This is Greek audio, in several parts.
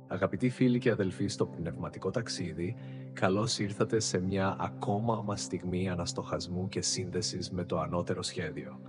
Αγαπητοί φίλοι και αδελφοί στο πνευματικό ταξίδι, καλώς ήρθατε σε μια ακόμα στιγμή αναστοχασμού και σύνδεσης με το ανώτερο σχέδιο.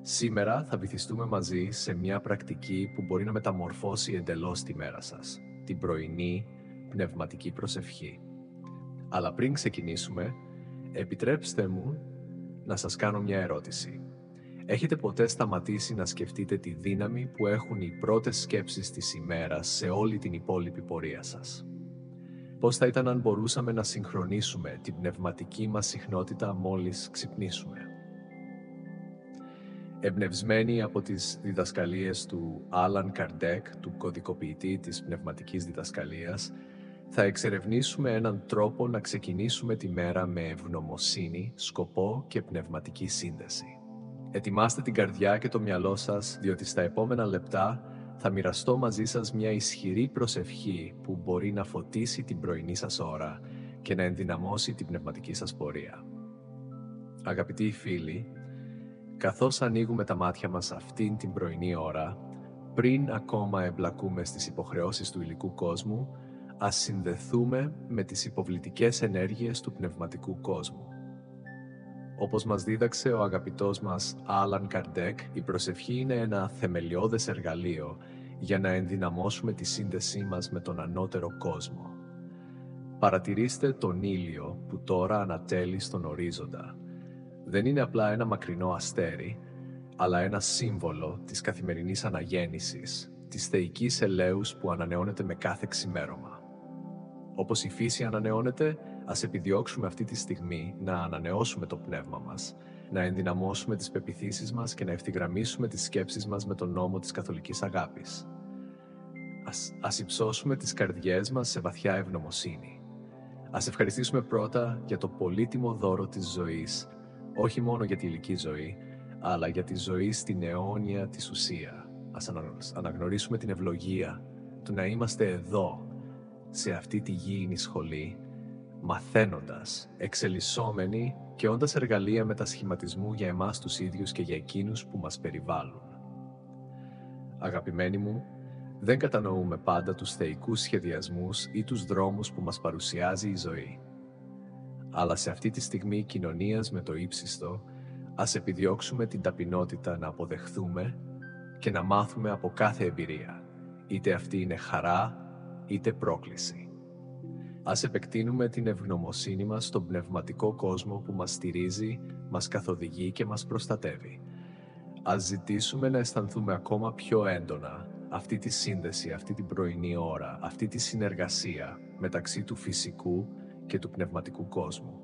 Σήμερα θα βυθιστούμε μαζί σε μια πρακτική που μπορεί να μεταμορφώσει εντελώς τη μέρα σας, την πρωινή πνευματική προσευχή. Αλλά πριν ξεκινήσουμε, επιτρέψτε μου να σας κάνω μια ερώτηση. Έχετε ποτέ σταματήσει να σκεφτείτε τη δύναμη που έχουν οι πρώτες σκέψεις της ημέρας σε όλη την υπόλοιπη πορεία σας? Πώς θα ήταν αν μπορούσαμε να συγχρονίσουμε την πνευματική μας συχνότητα μόλις ξυπνήσουμε? Εμπνευσμένοι από τις διδασκαλίες του Άλαν Καρντέκ, του κωδικοποιητή της πνευματικής διδασκαλίας, θα εξερευνήσουμε έναν τρόπο να ξεκινήσουμε τη μέρα με ευγνωμοσύνη, σκοπό και πνευματική σύνδεση. Ετοιμάστε την καρδιά και το μυαλό σας, διότι στα επόμενα λεπτά θα μοιραστώ μαζί σας μια ισχυρή προσευχή που μπορεί να φωτίσει την πρωινή σας ώρα και να ενδυναμώσει την πνευματική σας πορεία. Αγαπητοί φίλοι, καθώς ανοίγουμε τα μάτια μας αυτήν την πρωινή ώρα, πριν ακόμα εμπλακούμε στις υποχρεώσεις του υλικού κόσμου, ας συνδεθούμε με τις υποβλητικές ενέργειες του πνευματικού κόσμου. Όπως μας δίδαξε ο αγαπητός μας Άλαν Καρντέκ, η προσευχή είναι ένα θεμελιώδες εργαλείο για να ενδυναμώσουμε τη σύνδεσή μας με τον ανώτερο κόσμο. Παρατηρήστε τον ήλιο που τώρα ανατέλει στον ορίζοντα. Δεν είναι απλά ένα μακρινό αστέρι, αλλά ένα σύμβολο της καθημερινής αναγέννησης, της θεϊκής ελέους που ανανεώνεται με κάθε ξημέρωμα. Όπως η φύση ανανεώνεται, ας επιδιώξουμε αυτή τη στιγμή να ανανεώσουμε το πνεύμα μας, να ενδυναμώσουμε τις πεποιθήσεις μας και να ευθυγραμμίσουμε τις σκέψεις μας με τον νόμο της καθολικής αγάπης. Ας υψώσουμε τις καρδιές μας σε βαθιά ευγνωμοσύνη. Ας ευχαριστήσουμε πρώτα για το πολύτιμο δώρο της ζωής, όχι μόνο για τη ηλική ζωή, αλλά για τη ζωή στην αιώνια της ουσία. Ας αναγνωρίσουμε την ευλογία του να είμαστε εδώ, σε αυτή τη γήινη σχολή, μαθαίνοντας, εξελισσόμενοι και όντας εργαλεία μετασχηματισμού για εμάς τους ίδιους και για εκείνους που μας περιβάλλουν. Αγαπημένοι μου, δεν κατανοούμε πάντα τους θεϊκούς σχεδιασμούς ή τους δρόμους που μας παρουσιάζει η ζωή. Αλλά σε αυτή τη στιγμή κοινωνίας με το ύψιστο, ας επιδιώξουμε την ταπεινότητα να αποδεχθούμε και να μάθουμε από κάθε εμπειρία, είτε αυτή είναι χαρά, είτε πρόκληση. Ας επεκτείνουμε την ευγνωμοσύνη μας στον πνευματικό κόσμο που μας στηρίζει, μας καθοδηγεί και μας προστατεύει. Ας ζητήσουμε να αισθανθούμε ακόμα πιο έντονα αυτή τη σύνδεση, αυτή την πρωινή ώρα, αυτή τη συνεργασία μεταξύ του φυσικού και του πνευματικού κόσμου.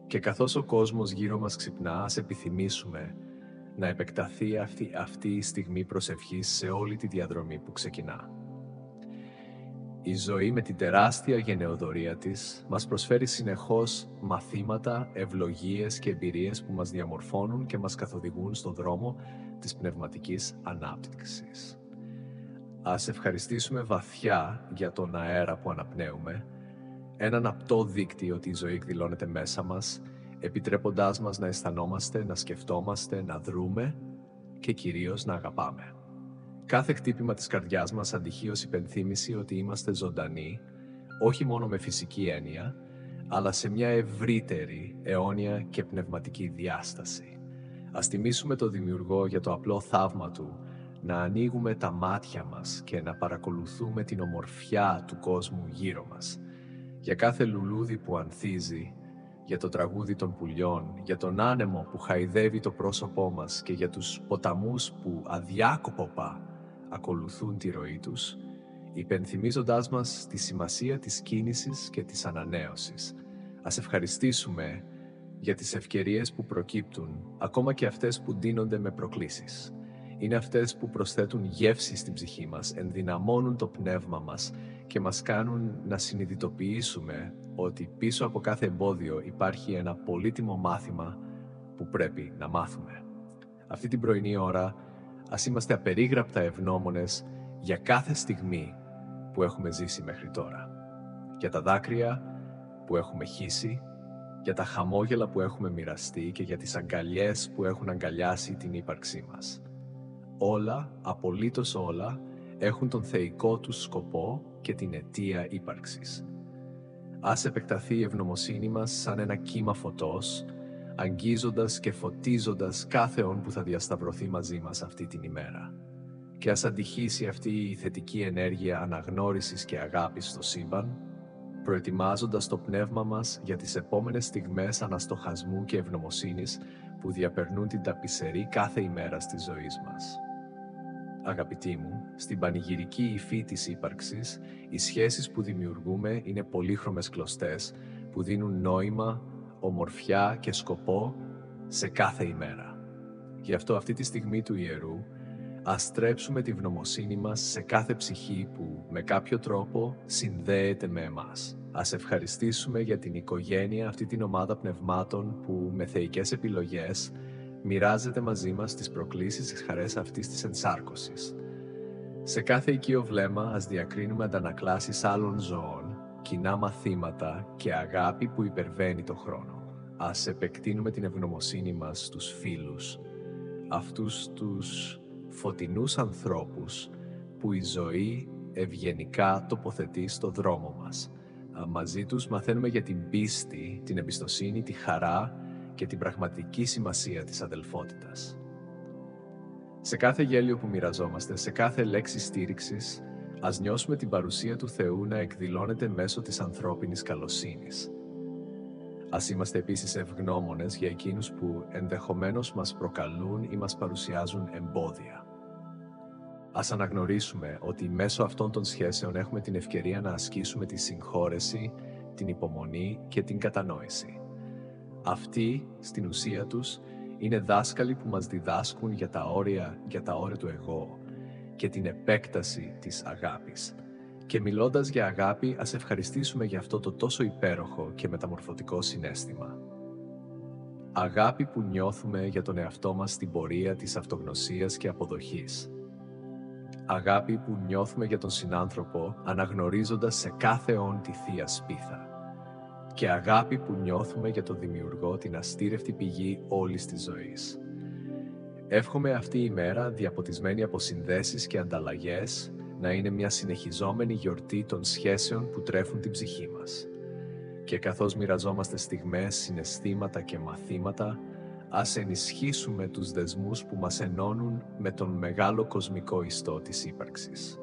Και καθώς ο κόσμος γύρω μας ξυπνά, ας επιθυμήσουμε να επεκταθεί αυτή η στιγμή προσευχής σε όλη τη διαδρομή που ξεκινά. Η ζωή με την τεράστια γενεοδορία της μας προσφέρει συνεχώς μαθήματα, ευλογίες και εμπειρίες που μας διαμορφώνουν και μας καθοδηγούν στον δρόμο της πνευματικής ανάπτυξης. Ας ευχαριστήσουμε βαθιά για τον αέρα που αναπνέουμε, έναν απτό δείκτη ότι η ζωή εκδηλώνεται μέσα μας, επιτρέποντάς μας να αισθανόμαστε, να σκεφτόμαστε, να δρούμε και κυρίως να αγαπάμε. Κάθε χτύπημα της καρδιάς μας αντυχεί ως υπενθύμηση ότι είμαστε ζωντανοί, όχι μόνο με φυσική έννοια, αλλά σε μια ευρύτερη, αιώνια και πνευματική διάσταση. Ας τιμήσουμε τον Δημιουργό για το απλό θαύμα του, να ανοίγουμε τα μάτια μας και να παρακολουθούμε την ομορφιά του κόσμου γύρω μας. Για κάθε λουλούδι που ανθίζει, για το τραγούδι των πουλιών, για τον άνεμο που χαϊδεύει το πρόσωπό μας και για τους ποταμούς που αδιάκοπα ακολουθούν τη ροή τους, υπενθυμίζοντάς μας τη σημασία της κίνησης και της ανανέωσης. Ας ευχαριστήσουμε για τις ευκαιρίες που προκύπτουν, ακόμα και αυτές που ντύνονται με προκλήσεις. Είναι αυτές που προσθέτουν γεύση στην ψυχή μας, ενδυναμώνουν το πνεύμα μας και μας κάνουν να συνειδητοποιήσουμε ότι πίσω από κάθε εμπόδιο υπάρχει ένα πολύτιμο μάθημα που πρέπει να μάθουμε. Αυτή την πρωινή ώρα ας είμαστε απερίγραπτα ευγνώμονες για κάθε στιγμή που έχουμε ζήσει μέχρι τώρα. Για τα δάκρυα που έχουμε χύσει, για τα χαμόγελα που έχουμε μοιραστεί και για τις αγκαλιές που έχουν αγκαλιάσει την ύπαρξή μας. Όλα, απολύτως όλα, έχουν τον θεϊκό τους σκοπό και την αιτία ύπαρξης. Ας επεκταθεί η ευγνωμοσύνη μας σαν ένα κύμα φωτός, αγγίζοντας και φωτίζοντας κάθε όν που θα διασταυρωθεί μαζί μας αυτή την ημέρα. Και ας αντυχήσει αυτή η θετική ενέργεια αναγνώρισης και αγάπης στο σύμπαν, προετοιμάζοντας το πνεύμα μας για τις επόμενες στιγμές αναστοχασμού και ευγνωμοσύνης που διαπερνούν την ταπεισερή κάθε ημέρα της ζωής μας. Αγαπητοί μου, στην πανηγυρική υφή της ύπαρξης, οι σχέσεις που δημιουργούμε είναι πολύχρωμες κλωστές που δίνουν νόημα, ομορφιά και σκοπό σε κάθε ημέρα. Γι' αυτό αυτή τη στιγμή του ιερού, ας στρέψουμε τη ευγνωμοσύνη μας σε κάθε ψυχή που με κάποιο τρόπο συνδέεται με εμάς. Ας ευχαριστήσουμε για την οικογένεια, αυτή την ομάδα πνευμάτων που με θεϊκές επιλογές μοιράζεται μαζί μας τις προκλήσεις της χαρές αυτής της ενσάρκωσης. Σε κάθε οικείο βλέμμα ας διακρίνουμε αντανακλάσεις άλλων ζώων, κοινά μαθήματα και αγάπη που υπερβαίνει το χρόνο. Ας επεκτείνουμε την ευγνωμοσύνη μας στους φίλους, αυτούς τους φωτεινούς ανθρώπους που η ζωή ευγενικά τοποθετεί στο δρόμο μας. Μαζί τους μαθαίνουμε για την πίστη, την εμπιστοσύνη, τη χαρά και την πραγματική σημασία της αδελφότητας. Σε κάθε γέλιο που μοιραζόμαστε, σε κάθε λέξη στήριξης, ας νιώσουμε την παρουσία του Θεού να εκδηλώνεται μέσω της ανθρώπινης καλοσύνης. Ας είμαστε επίσης ευγνώμονες για εκείνους που ενδεχομένως μας προκαλούν ή μας παρουσιάζουν εμπόδια. Ας αναγνωρίσουμε ότι μέσω αυτών των σχέσεων έχουμε την ευκαιρία να ασκήσουμε τη συγχώρεση, την υπομονή και την κατανόηση. Αυτοί, στην ουσία τους, είναι δάσκαλοι που μας διδάσκουν για τα όρια του εγώ και την επέκταση της αγάπης. Και μιλώντας για αγάπη, ας ευχαριστήσουμε για αυτό το τόσο υπέροχο και μεταμορφωτικό συναίσθημα. Αγάπη που νιώθουμε για τον εαυτό μας στην πορεία της αυτογνωσίας και αποδοχής. Αγάπη που νιώθουμε για τον συνάνθρωπο αναγνωρίζοντας σε κάθε όν τη Θεία Σπίθα. Και αγάπη που νιώθουμε για τον Δημιουργό, την αστήρευτη πηγή όλης της ζωής. Εύχομαι αυτή η μέρα, διαποτισμένη από συνδέσεις και ανταλλαγές, να είναι μια συνεχιζόμενη γιορτή των σχέσεων που τρέφουν την ψυχή μας. Και καθώς μοιραζόμαστε στιγμές, συναισθήματα και μαθήματα, ας ενισχύσουμε τους δεσμούς που μας ενώνουν με τον μεγάλο κοσμικό ιστό της ύπαρξης.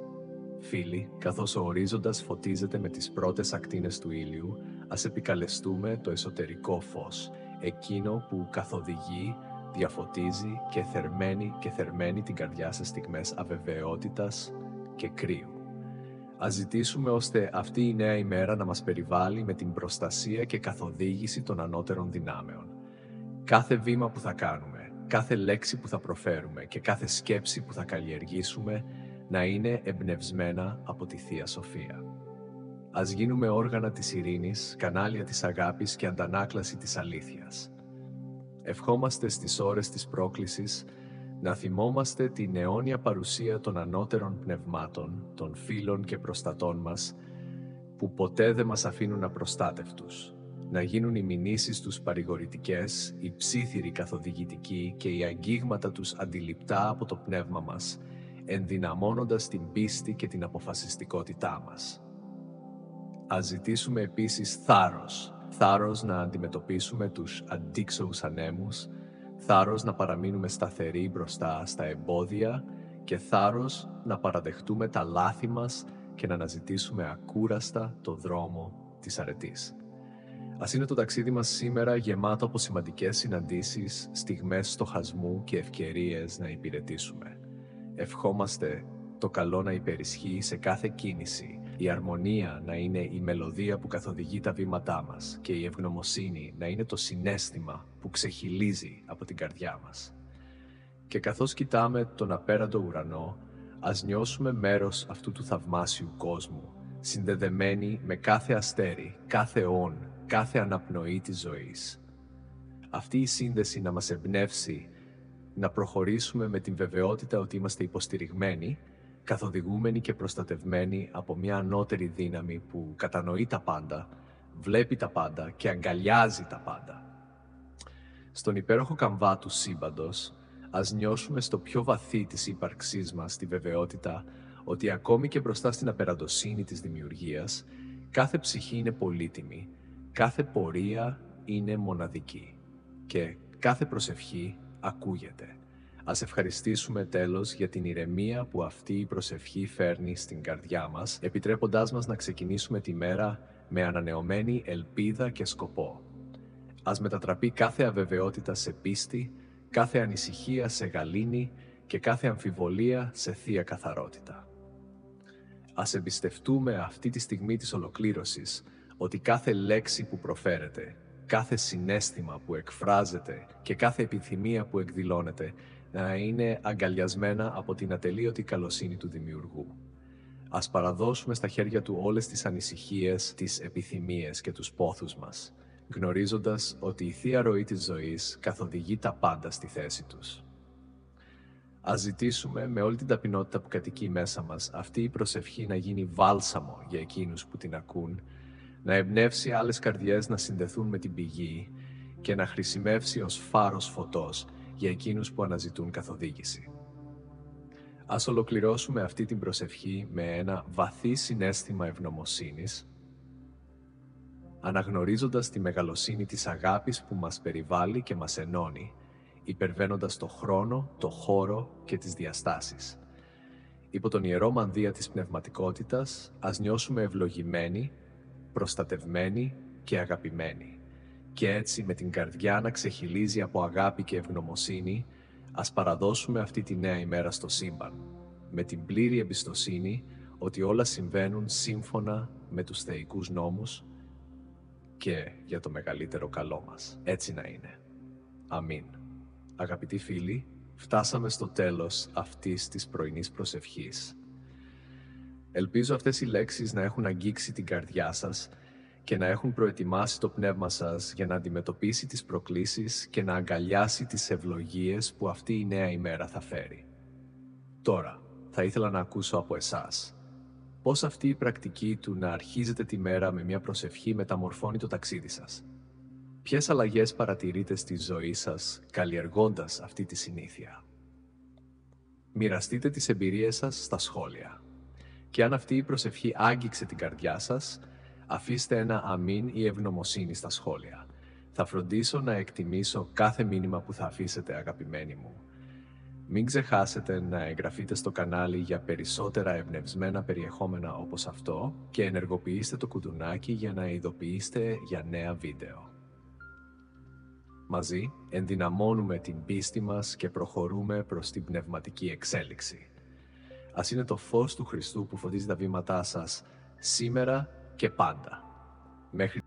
Φίλοι, καθώς ο ορίζοντας φωτίζεται με τις πρώτες ακτίνες του ήλιου, ας επικαλεστούμε το εσωτερικό φως, εκείνο που καθοδηγεί, διαφωτίζει και θερμαίνει την καρδιά σε στιγμές αβεβαιότητας και κρύου. Ας ζητήσουμε ώστε αυτή η νέα ημέρα να μας περιβάλλει με την προστασία και καθοδήγηση των ανώτερων δυνάμεων. Κάθε βήμα που θα κάνουμε, κάθε λέξη που θα προφέρουμε και κάθε σκέψη που θα καλλιεργήσουμε να είναι εμπνευσμένα από τη Θεία Σοφία. Ας γίνουμε όργανα της ειρήνης, κανάλια της αγάπης και αντανάκλαση της αλήθειας. Ευχόμαστε στις ώρες της πρόκλησης να θυμόμαστε την αιώνια παρουσία των ανώτερων πνευμάτων, των φίλων και προστατών μας, που ποτέ δεν μας αφήνουν απροστάτευτους. Να γίνουν οι μηνύσεις τους παρηγορητικές, οι ψίθυροι καθοδηγητικοί και οι αγγίγματα τους αντιληπτά από το πνεύμα μας, ενδυναμώνοντας την πίστη και την αποφασιστικότητά μας. Ας ζητήσουμε επίσης θάρρος να αντιμετωπίσουμε τους αντίξωους ανέμους, θάρρος να παραμείνουμε σταθεροί μπροστά στα εμπόδια και θάρρος να παραδεχτούμε τα λάθη μας και να αναζητήσουμε ακούραστα το δρόμο της αρετής. Ας είναι το ταξίδι μας σήμερα γεμάτο από σημαντικές συναντήσεις, στιγμές στοχασμού και ευκαιρίες να υπηρετήσουμε. Ευχόμαστε το καλό να υπερισχύει σε κάθε κίνηση, η αρμονία να είναι η μελωδία που καθοδηγεί τα βήματά μας και η ευγνωμοσύνη να είναι το συναίσθημα που ξεχυλίζει από την καρδιά μας. Και καθώς κοιτάμε τον απέραντο ουρανό, ας νιώσουμε μέρος αυτού του θαυμάσιου κόσμου, συνδεδεμένοι με κάθε αστέρι, κάθε όν, κάθε αναπνοή της ζωής. Αυτή η σύνδεση να μας εμπνεύσει να προχωρήσουμε με την βεβαιότητα ότι είμαστε υποστηριγμένοι, καθοδηγούμενοι και προστατευμένοι από μια ανώτερη δύναμη που κατανοεί τα πάντα, βλέπει τα πάντα και αγκαλιάζει τα πάντα. Στον υπέροχο καμβά του σύμπαντος, ας νιώσουμε στο πιο βαθύ της ύπαρξής μας τη βεβαιότητα ότι ακόμη και μπροστά στην απεραντοσύνη της δημιουργίας, κάθε ψυχή είναι πολύτιμη, κάθε πορεία είναι μοναδική και κάθε προσευχή ακούγεται. Ας ευχαριστήσουμε τέλος για την ηρεμία που αυτή η προσευχή φέρνει στην καρδιά μας, επιτρέποντάς μας να ξεκινήσουμε τη μέρα με ανανεωμένη ελπίδα και σκοπό. Ας μετατραπεί κάθε αβεβαιότητα σε πίστη, κάθε ανησυχία σε γαλήνη και κάθε αμφιβολία σε θεία καθαρότητα. Ας εμπιστευτούμε αυτή τη στιγμή της ολοκλήρωσης ότι κάθε λέξη που προφέρεται, κάθε συναίσθημα που εκφράζεται και κάθε επιθυμία που εκδηλώνεται να είναι αγκαλιασμένα από την ατελείωτη καλοσύνη του Δημιουργού. Ας παραδώσουμε στα χέρια του όλες τις ανησυχίες, τις επιθυμίες και τους πόθους μας, γνωρίζοντας ότι η Θεία Ροή της ζωής καθοδηγεί τα πάντα στη θέση τους. Ας ζητήσουμε με όλη την ταπεινότητα που κατοικεί μέσα μας αυτή η προσευχή να γίνει βάλσαμο για εκείνους που την ακούν, να εμπνεύσει άλλες καρδιές να συνδεθούν με την πηγή και να χρησιμεύσει ως φάρος φωτός για εκείνους που αναζητούν καθοδήγηση. Ας ολοκληρώσουμε αυτή την προσευχή με ένα βαθύ συναίσθημα ευγνωμοσύνης, αναγνωρίζοντας τη μεγαλοσύνη της αγάπης που μας περιβάλλει και μας ενώνει, υπερβαίνοντας το χρόνο, το χώρο και τις διαστάσεις. Υπό τον ιερό μανδύα της πνευματικότητας, ας νιώσουμε ευλογημένοι, προστατευμένοι και αγαπημένοι. Και έτσι με την καρδιά να ξεχυλίζει από αγάπη και ευγνωμοσύνη, ας παραδώσουμε αυτή τη νέα ημέρα στο σύμπαν, με την πλήρη εμπιστοσύνη ότι όλα συμβαίνουν σύμφωνα με τους θεϊκούς νόμους και για το μεγαλύτερο καλό μας. Έτσι να είναι. Αμήν. Αγαπητοί φίλοι, φτάσαμε στο τέλος αυτής της πρωινής προσευχής. Ελπίζω αυτές οι λέξεις να έχουν αγγίξει την καρδιά σας και να έχουν προετοιμάσει το πνεύμα σας για να αντιμετωπίσει τις προκλήσεις και να αγκαλιάσει τις ευλογίες που αυτή η νέα ημέρα θα φέρει. Τώρα, θα ήθελα να ακούσω από εσάς πώς αυτή η πρακτική του να αρχίζετε τη μέρα με μια προσευχή μεταμορφώνει το ταξίδι σας. Ποιες αλλαγές παρατηρείτε στη ζωή σας καλλιεργώντας αυτή τη συνήθεια. Μοιραστείτε τις εμπειρίες σας στα σχόλια. Και αν αυτή η προσευχή άγγιξε την καρδιά σας, αφήστε ένα αμήν ή ευγνωμοσύνη στα σχόλια. Θα φροντίσω να εκτιμήσω κάθε μήνυμα που θα αφήσετε, αγαπημένοι μου. Μην ξεχάσετε να εγγραφείτε στο κανάλι για περισσότερα εμπνευσμένα περιεχόμενα όπως αυτό και ενεργοποιήστε το κουδουνάκι για να ειδοποιήσετε για νέα βίντεο. Μαζί ενδυναμώνουμε την πίστη μας και προχωρούμε προς την πνευματική εξέλιξη. Ας είναι το φως του Χριστού που φωτίζει τα βήματά σας σήμερα και πάντα. Μέχρι